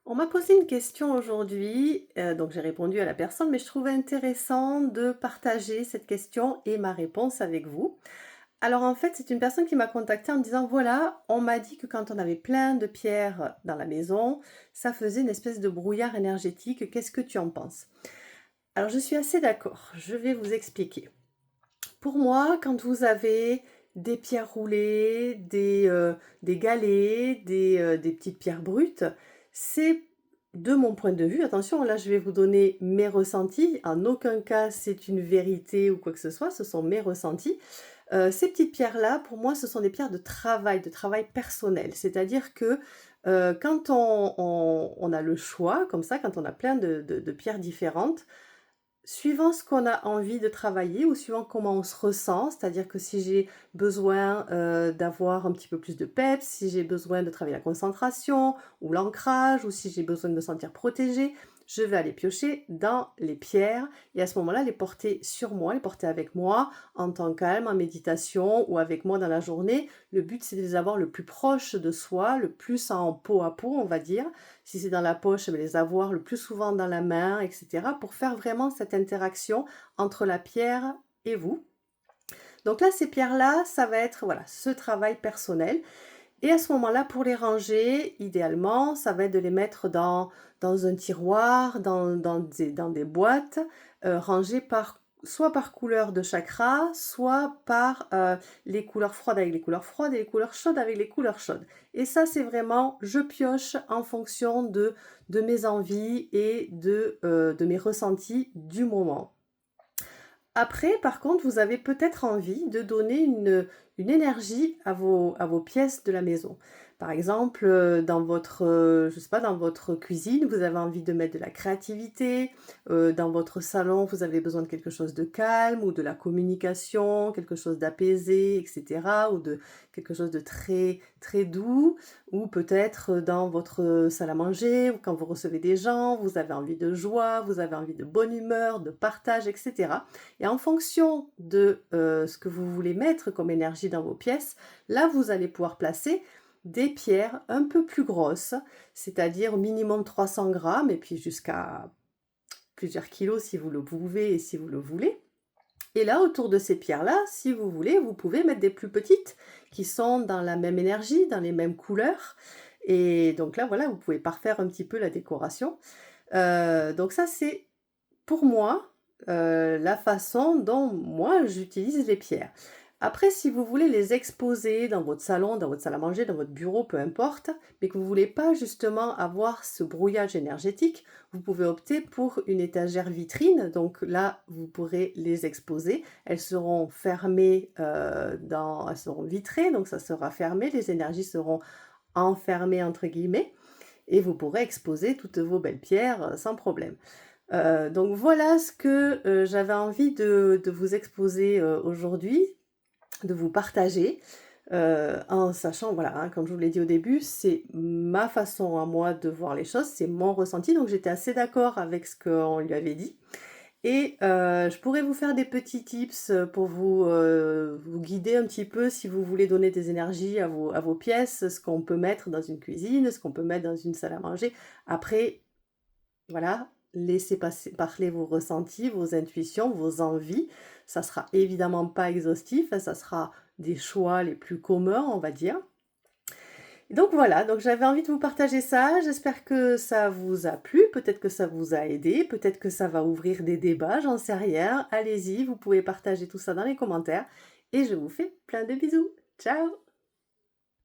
On m'a posé une question aujourd'hui, donc j'ai répondu à la personne, mais je trouvais intéressant de partager cette question et ma réponse avec vous. Alors en fait, c'est une personne qui m'a contactée en me disant: «Voilà, on m'a dit que quand on avait plein de pierres dans la maison, ça faisait une espèce de brouillard énergétique. Qu'est-ce que tu en penses?» Alors je suis assez d'accord, je vais vous expliquer. Pour moi, quand vous avez des pierres roulées, des galets, des petites pierres brutes, c'est de mon point de vue, attention, là je vais vous donner mes ressentis, en aucun cas c'est une vérité ou quoi que ce soit, ce sont mes ressentis. Ces petites pierres-là, pour moi, ce sont des pierres de travail personnel. C'est-à-dire que, quand on a le choix comme ça, quand on a plein de pierres différentes, suivant ce qu'on a envie de travailler ou suivant comment on se ressent, c'est-à-dire que si j'ai besoin, d'avoir un petit peu plus de peps, si j'ai besoin de travailler la concentration ou l'ancrage ou si j'ai besoin de me sentir protégée, je vais aller piocher dans les pierres et à ce moment-là, les porter sur moi, les porter avec moi en temps calme, en méditation ou avec moi dans la journée. Le but, c'est de les avoir le plus proche de soi, le plus en peau à peau, on va dire. Si c'est dans la poche, beh, les avoir le plus souvent dans la main et cetera pour faire vraiment cette interaction entre la pierre et vous. Donc là, ces pierres-là, ça va être, voilà, ce travail personnel et à ce moment-là, pour les ranger, idéalement, ça va être de les mettre dans un tiroir, dans des boîtes, rangées par soit par couleur de chakra, soit par, les couleurs froides avec les couleurs froides et les couleurs chaudes avec les couleurs chaudes. Et ça, c'est vraiment je pioche en fonction de mes envies et de mes ressentis du moment. Après, par contre, vous avez peut-être envie de donner une énergie à vos pièces de la maison. Par exemple, dans votre, je sais pas, dans votre cuisine, vous avez envie de mettre de la créativité, dans votre salon, vous avez besoin de quelque chose de calme ou de la communication, quelque chose d'apaisé et cetera ou de quelque chose de très, très doux ou peut-être dans votre salle à manger ou quand vous recevez des gens, vous avez envie de joie, vous avez envie de bonne humeur, de partage et cetera. Et en fonction de, ce que vous voulez mettre comme énergie dans vos pièces, là, vous allez pouvoir placer des pierres un peu plus grosses, c'est-à-dire au minimum 300 grammes et puis jusqu'à plusieurs kilos si vous le pouvez et si vous le voulez. Et là, autour de ces pierres-là, si vous voulez, vous pouvez mettre des plus petites qui sont dans la même énergie, dans les mêmes couleurs et donc là, voilà, vous pouvez parfaire un petit peu la décoration. Donc ça, c'est pour moi, la façon dont moi j'utilise les pierres. Après, si vous voulez les exposer dans votre salon, dans votre salle à manger, dans votre bureau, peu importe, mais que vous voulez pas justement avoir ce brouillage énergétique, vous pouvez opter pour une étagère vitrine. Donc là, vous pourrez les exposer. Elles seront fermées, elles seront vitrées, donc ça sera fermé, les énergies seront «enfermées» entre guillemets et vous pourrez exposer toutes vos belles pierres, sans problème. Donc voilà ce que, j'avais envie de vous exposer, aujourd'hui, de vous partager, en sachant voilà, hein, comme je vous l'ai dit au début, c'est ma façon à moi de voir les choses, c'est mon ressenti, donc j'étais assez d'accord avec ce qu'on lui avait dit et je pourrais vous faire des petits tips, pour vous guider un petit peu si vous voulez donner des énergies à vos pièces, ce qu'on peut mettre dans une cuisine, ce qu'on peut mettre dans une salle à manger. Après, voilà, laissez passer parler vos ressentis, vos intuitions, vos envies. Ça sera évidemment pas exhaustif, hein, ça sera des choix les plus communs, on va dire. Donc voilà, donc j'avais envie de vous partager ça. J'espère que ça vous a plu, peut-être que ça vous a aidé, peut-être que ça va ouvrir des débats, j'en sais rien. Allez-y, vous pouvez partager tout ça dans les commentaires et je vous fais plein de bisous. Ciao!